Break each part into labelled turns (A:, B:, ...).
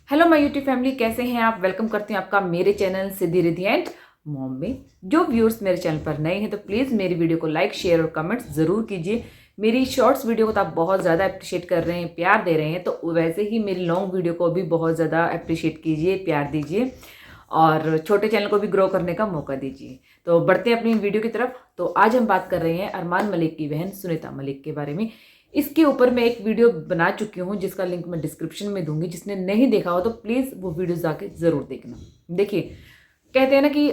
A: Hello my YouTube family, कैसे हैं आप। वेलकम करती हूँ आपका मेरे channel Siddhi Riddhi and mom में। जो व्यूअर्स मेरे चैनल पर नए हैं तो प्लीज़ मेरी वीडियो को लाइक शेयर और कमेंट्स ज़रूर कीजिए। मेरी शॉर्ट्स वीडियो को तो आप बहुत ज़्यादा अप्रिशिएट कर रहे हैं, प्यार दे रहे हैं, तो वैसे ही मेरी लॉन्ग वीडियो को भी बहुत ज़्यादा अप्रिशिएट कीजिए, प्यार दीजिए और छोटे चैनल को भी ग्रो करने का मौका दीजिए। तो बढ़ते हैं अपनी वीडियो की तरफ। तो आज हम बात कर रहे हैं अरमान मलिक की बहन सुनीता मलिक के बारे में। इसके ऊपर मैं एक वीडियो बना चुकी हूँ जिसका लिंक मैं डिस्क्रिप्शन में दूंगी। जिसने नहीं देखा हो तो प्लीज़ वो वीडियो जाके ज़रूर देखना। देखिए, कहते हैं ना कि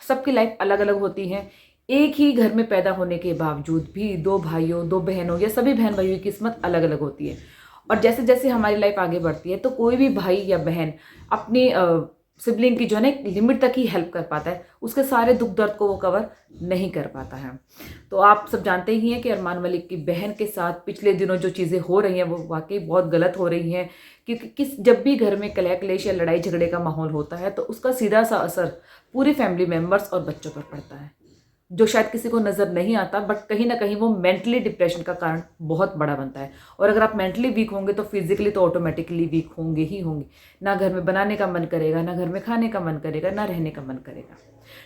A: सबकी लाइफ अलग अलग होती है। एक ही घर में पैदा होने के बावजूद भी दो भाइयों, दो बहनों या सभी बहन भाइयों की किस्मत अलग अलग होती है। और जैसे जैसे हमारी लाइफ आगे बढ़ती है तो कोई भी भाई या बहन अपनी सिबलिंग की जो है ना एक लिमिट तक ही हेल्प कर पाता है, उसके सारे दुख दर्द को वो कवर नहीं कर पाता है। तो आप सब जानते ही हैं कि अरमान मलिक की बहन के साथ पिछले दिनों जो चीज़ें हो रही हैं वो वाकई बहुत गलत हो रही हैं। क्योंकि जब भी घर में कलह क्लेश या लड़ाई झगड़े का माहौल होता है तो उसका सीधा सा असर पूरी फैमिली मेम्बर्स और बच्चों पर पड़ता है, जो शायद किसी को नज़र नहीं आता, बट कहीं ना कहीं वो मेंटली डिप्रेशन का कारण बहुत बड़ा बनता है। और अगर आप मेंटली वीक होंगे तो फिजिकली तो ऑटोमेटिकली वीक होंगे ही होंगे। ना घर में बनाने का मन करेगा, ना घर में खाने का मन करेगा, ना रहने का मन करेगा।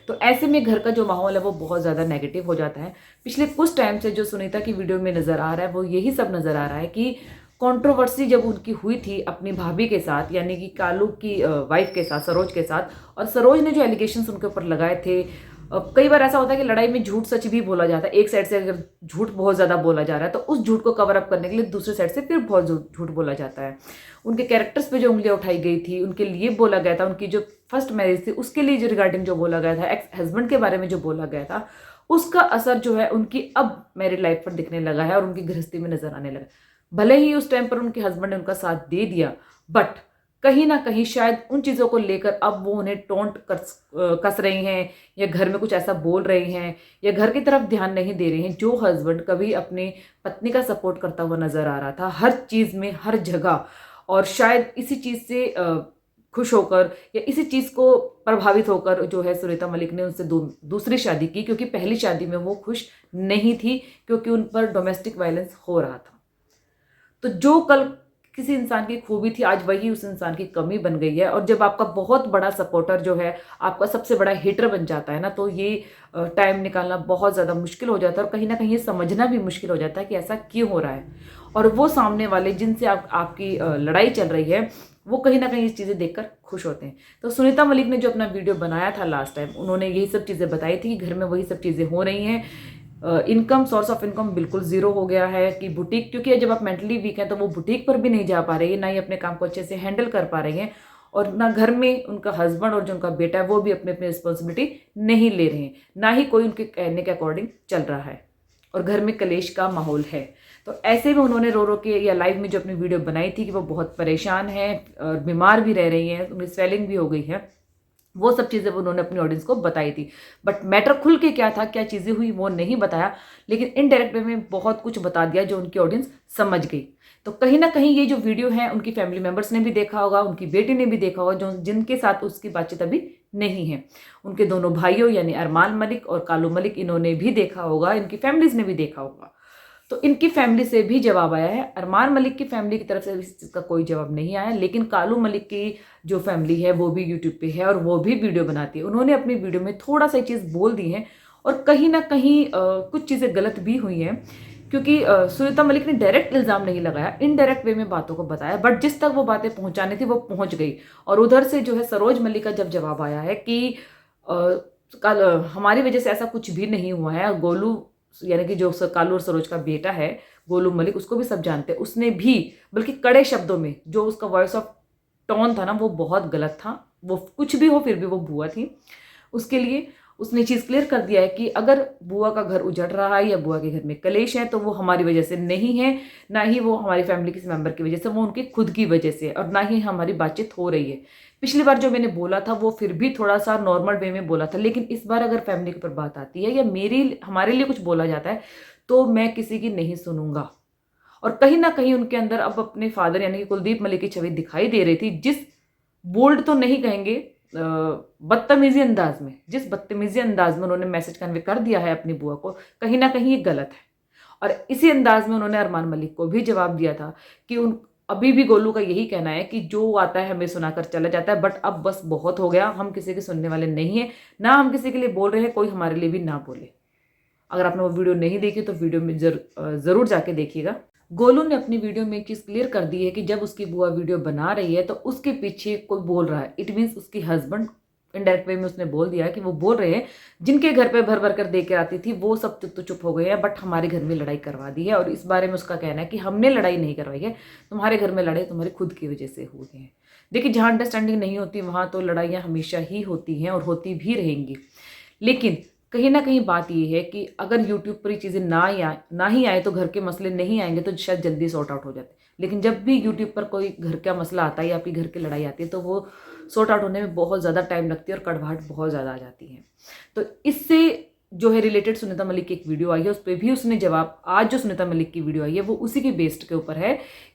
A: तो ऐसे में घर का जो माहौल है वो बहुत ज़्यादा नेगेटिव हो जाता है। पिछले कुछ टाइम से जो सुनीता की वीडियो में नज़र आ रहा है वो यही सब नज़र आ रहा है कि कंट्रोवर्सी जब उनकी हुई थी अपनी भाभी के साथ, यानी कि कालू की वाइफ के साथ, सरोज के साथ, और सरोज ने जो एलिगेशंस उनके ऊपर लगाए थे। कई बार ऐसा होता है कि लड़ाई में झूठ सच भी बोला जाता है। एक साइड से अगर झूठ बहुत ज़्यादा बोला जा रहा है तो उस झूठ को कवर अप करने के लिए दूसरे साइड से फिर बहुत झूठ बोला जाता है। उनके कैरेक्टर्स पे जो उंगलियां उठाई गई थी, उनके लिए बोला गया था, उनकी जो फर्स्ट मैरिज थी उसके लिए जो रिगार्डिंग जो बोला गया था, एक्स हस्बैंड के बारे में जो बोला गया था, उसका असर जो है उनकी अब मैरिड लाइफ पर दिखने लगा है और उनकी गृहस्थी में नजर आने लगा। भले ही उस टाइम पर उनके हस्बैंड ने उनका साथ दे दिया, बट कहीं ना कहीं शायद उन चीज़ों को लेकर अब वो उन्हें टोंट कस रही हैं, या घर में कुछ ऐसा बोल रही हैं, या घर की तरफ ध्यान नहीं दे रही हैं। जो हस्बैंड कभी अपने पत्नी का सपोर्ट करता हुआ नजर आ रहा था हर चीज़ में, हर जगह, और शायद इसी चीज़ से खुश होकर या इसी चीज़ को प्रभावित होकर जो है सुनीता मलिक ने उनसे दूसरी शादी की, क्योंकि पहली शादी में वो खुश नहीं थी, क्योंकि उन पर डोमेस्टिक वायलेंस हो रहा था। तो जो कल किसी इंसान की खूबी थी आज वही उस इंसान की कमी बन गई है। और जब आपका बहुत बड़ा सपोर्टर जो है आपका सबसे बड़ा हिटर बन जाता है ना, तो ये टाइम निकालना बहुत ज़्यादा मुश्किल हो जाता है, और कहीं ना कहीं ये समझना भी मुश्किल हो जाता है कि ऐसा क्यों हो रहा है। और वो सामने वाले जिनसे आपकी लड़ाई चल रही है वो कहीं ना कहीं इस चीज़ें देखकर खुश होते हैं। तो सुनीता मलिक ने जो अपना वीडियो बनाया था लास्ट टाइम, उन्होंने यही सब चीज़ें बताई थी कि घर में वही सब चीज़ें हो रही हैं। इनकम, सोर्स ऑफ इनकम बिल्कुल ज़ीरो हो गया है। कि बुटीक, क्योंकि जब आप मेंटली वीक हैं तो वो बुटीक पर भी नहीं जा पा रही है, ना ही अपने काम को अच्छे से हैंडल कर पा रही हैं, और ना घर में उनका हस्बैंड और जो उनका बेटा है वो भी अपनी अपनी रिस्पॉन्सिबिलिटी नहीं ले रहे हैं, ना ही कोई उनके कहने के अकॉर्डिंग चल रहा है, और घर में कलेश का माहौल है। तो ऐसे में उन्होंने रो रो के या लाइव में जो अपनी वीडियो बनाई थी कि वो बहुत परेशान है और बीमार भी रह रही हैं, उनकी स्वेलिंग भी हो गई है, वो सब चीज़ें उन्होंने अपनी ऑडियंस को बताई थी। बट मैटर खुल के क्या था, क्या चीज़ें हुई, वो नहीं बताया, लेकिन इनडायरेक्ट वे में बहुत कुछ बता दिया जो उनकी ऑडियंस समझ गई। तो कहीं ना कहीं ये जो वीडियो है उनकी फैमिली मेंबर्स ने भी देखा होगा, उनकी बेटी ने भी देखा होगा, जो जिनके साथ उसकी बातचीत अभी नहीं है। उनके दोनों भाइयों यानी अरमान मलिक और कालू मलिक, इन्होंने भी देखा होगा, इनकी फैमिलीज ने भी देखा होगा। तो इनकी फैमिली से भी जवाब आया है। अरमान मलिक की फैमिली की तरफ से इस चीज़ का कोई जवाब नहीं आया, लेकिन कालू मलिक की जो फैमिली है वो भी यूट्यूब पे है और वो भी वीडियो बनाती है। उन्होंने अपनी वीडियो में थोड़ा सा चीज़ बोल दी है, और कहीं ना कहीं कुछ चीज़ें गलत भी हुई हैं, क्योंकि सुनीता मलिक ने डायरेक्ट इल्ज़ाम नहीं लगाया, इनडायरेक्ट वे में बातों को बताया, बट जिस तक वो बातें पहुंचानी थी वो पहुंच गई। और उधर से जो है सरोज मलिक का जब जवाब आया है कि हमारी वजह से ऐसा कुछ भी नहीं हुआ है, गोलू यानी कि जो कालू और सरोज का बेटा है गोलू मलिक, उसको भी सब जानते हैं, उसने भी बल्कि कड़े शब्दों में, जो उसका वॉइस ऑफ टोन था ना वो बहुत गलत था। वो कुछ भी हो फिर भी वो बुआ थी, उसके लिए उसने चीज़ क्लियर कर दिया है कि अगर बुआ का घर उजड़ रहा है या बुआ के घर में कलेश है तो वो हमारी वजह से नहीं है, ना ही वो हमारी फैमिली किसी मेंबर की वजह से, वो उनकी खुद की वजह से, और ना ही हमारी बातचीत हो रही है। पिछली बार जो मैंने बोला था वो फिर भी थोड़ा सा नॉर्मल वे में बोला था, लेकिन इस बार अगर फैमिली के ऊपर बात आती है या हमारे लिए कुछ बोला जाता है तो मैं किसी की नहीं सुनूंगा। और कहीं ना कहीं उनके अंदर अब अपने फादर यानी कि कुलदीप मलिक की छवि दिखाई दे रही थी, जिस बोल्ड तो नहीं कहेंगे, बदतमीजी अंदाज में, जिस बदतमीजी अंदाज में उन्होंने मैसेज कन्वे कर दिया है अपनी बुआ को, कहीं ना कहीं ये गलत है। और इसी अंदाज में उन्होंने अरमान मलिक को भी जवाब दिया था कि अभी भी गोलू का यही कहना है कि जो आता है हमें सुनाकर चला जाता है, बट अब बस बहुत हो गया, हम किसी के सुनने वाले नहीं है, ना हम किसी के लिए बोल रहे हैं, कोई हमारे लिए भी ना बोले। अगर आपने वो वीडियो नहीं देखी तो वीडियो में जरूर जाके देखिएगा। गोलू ने अपनी वीडियो में एक चीज क्लियर कर दी है कि जब उसकी बुआ वीडियो बना रही है तो उसके पीछे कोई बोल रहा है, इट मीन्स उसकी हस्बैंड। इनडायरेक्ट वे में उसने बोल दिया कि वो बोल रहे हैं जिनके घर पे भर भर कर दे के आती थी वो सब तो चुप हो गए हैं, बट हमारे घर में लड़ाई करवा दी है। और इस बारे में उसका कहना है कि हमने लड़ाई नहीं करवाई है, तुम्हारे घर में लड़ाई तुम्हारी खुद की वजह से हुई है। देखिए, जहाँ अंडरस्टैंडिंग नहीं होती वहाँ तो लड़ाइयाँ हमेशा ही होती हैं और होती भी रहेंगी। लेकिन कहीं ना कहीं बात यह है कि अगर यूट्यूब पर ये चीज़ें ना ही आए तो घर के मसले नहीं आएंगे तो शायद जल्दी सॉर्ट आउट हो जाते। लेकिन जब भी यूट्यूब पर कोई घर का मसला आता है या आपकी घर की लड़ाई आती है तो वो सॉर्ट आउट होने में बहुत ज़्यादा टाइम लगती है और कड़वाहट बहुत ज़्यादा आ जाती है। तो इससे जो है रिलेटेड सुनीता मलिक की एक वीडियो आई है, उस पर भी उसने जवाब, आज जो सुनीता मलिक की वीडियो आई है वो उसी के बेस्ड के ऊपर है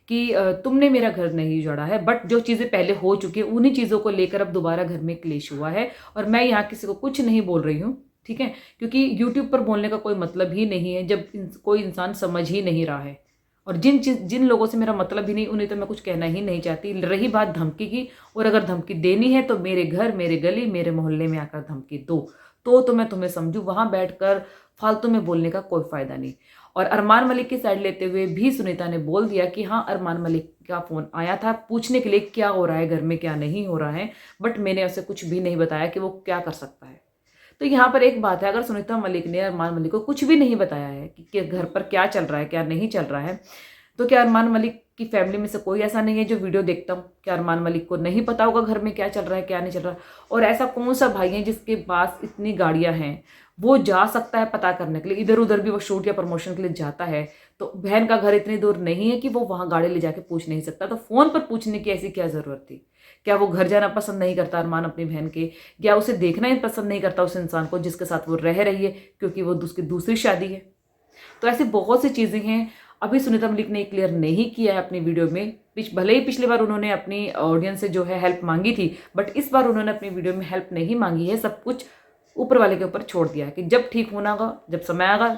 A: कि तुमने मेरा घर नहीं जोड़ा है, बट जो चीज़ें पहले हो चुकी है उन्हीं चीज़ों को लेकर अब दोबारा घर में क्लेश हुआ है। और मैं यहाँ किसी को कुछ नहीं बोल रही हूँ, ठीक है, क्योंकि यूट्यूब पर बोलने का कोई मतलब ही नहीं है जब कोई इंसान समझ ही नहीं रहा है। और जिन लोगों से मेरा मतलब ही नहीं उन्हें तो मैं कुछ कहना ही नहीं चाहती। रही बात धमकी की, और अगर धमकी देनी है तो मेरे घर, मेरे गली, मेरे मोहल्ले में आकर धमकी दो तो मैं तुम्हें समझूं, वहां बैठकर फालतू में बोलने का कोई फायदा नहीं। और अरमान मलिक की साइड लेते हुए भी सुनीता ने बोल दिया कि हाँ, अरमान मलिक का फोन आया था पूछने के लिए क्या हो रहा है घर में, क्या नहीं हो रहा है, बट मैंने उसे कुछ भी नहीं बताया कि वो क्या कर सकता है। तो यहाँ पर एक बात है, अगर सुनीता मलिक ने अरमान मलिक को कुछ भी नहीं बताया है कि घर पर क्या चल रहा है क्या नहीं चल रहा है, तो क्या अरमान मलिक की फैमिली में से कोई ऐसा नहीं है जो वीडियो देखता हूँ, क्या अरमान मलिक को नहीं पता होगा घर में क्या चल रहा है क्या नहीं चल रहा? और ऐसा कौन सा भाई है जिसके पास इतनी गाड़ियां हैं, वो जा सकता है पता करने के लिए, इधर उधर भी वो शूट या प्रमोशन के लिए जाता है, तो बहन का घर इतनी दूर नहीं है कि वो वहां गाड़ी ले जाके पूछ नहीं सकता, तो फोन पर पूछने की ऐसी क्या जरूरत थी? क्या वो घर जाना पसंद नहीं करता अरमान अपनी बहन के, या उसे देखना ही पसंद नहीं करता उस इंसान को जिसके साथ वो रह रही है क्योंकि वो उसकी दूसरी शादी है? तो ऐसी बहुत सी चीजें हैं। अभी सुनीता मलिक ने क्लियर नहीं किया है अपनी वीडियो में, भले ही पिछली बार उन्होंने अपनी ऑडियंस से जो है हेल्प मांगी थी, बट इस बार उन्होंने अपनी वीडियो में हेल्प नहीं मांगी है, सब कुछ ऊपर वाले के ऊपर छोड़ दिया है कि जब ठीक होना होगा, जब समय आएगा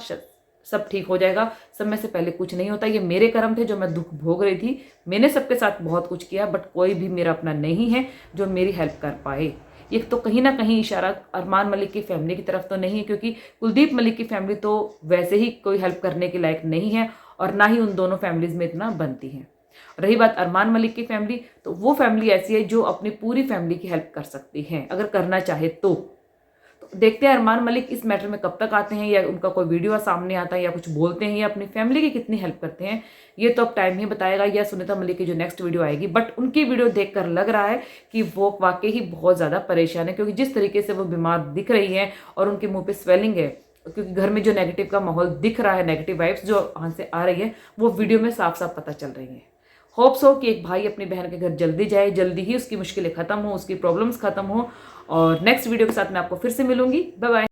A: सब ठीक हो जाएगा। समय से पहले कुछ नहीं होता, ये मेरे कर्म थे जो मैं दुख भोग रही थी, मैंने सबके साथ बहुत कुछ किया, बट कोई भी मेरा अपना नहीं है जो मेरी हेल्प कर पाए। ये तो कहीं ना कहीं इशारा अरमान मलिक की फैमिली की तरफ तो नहीं है, क्योंकि कुलदीप मलिक की फैमिली तो वैसे ही कोई हेल्प करने के लायक नहीं है और ना ही उन दोनों फैमिलीज में इतना बनती है। रही बात अरमान मलिक की फैमिली, तो वो फैमिली ऐसी है जो अपनी पूरी फैमिली की हेल्प कर सकती है अगर करना चाहे तो देखते हैं अरमान मलिक इस मैटर में कब तक आते हैं, या उनका कोई वीडियो सामने आता है या कुछ बोलते हैं, या अपनी फैमिली की कितनी हेल्प करते हैं, ये तो अब टाइम ही बताएगा, या सुनीता मलिक की जो नेक्स्ट वीडियो आएगी। बट उनकी वीडियो देखकर लग रहा है कि वो वाकई ही बहुत ज़्यादा परेशान है, क्योंकि जिस तरीके से वो बीमार दिख रही है और उनके मुँह पर स्वेलिंग है, क्योंकि घर में जो नेगेटिव का माहौल दिख रहा है, नेगेटिव वाइब्स जो वहाँ से आ रही है, वो वीडियो में साफ साफ पता चल रही है। होप्स हो कि एक भाई अपनी बहन के घर जल्दी जाए, जल्दी ही उसकी मुश्किलें खत्म हो, उसकी प्रॉब्लम्स खत्म हो। और नेक्स्ट वीडियो के साथ मैं आपको फिर से मिलूंगी। Bye bye.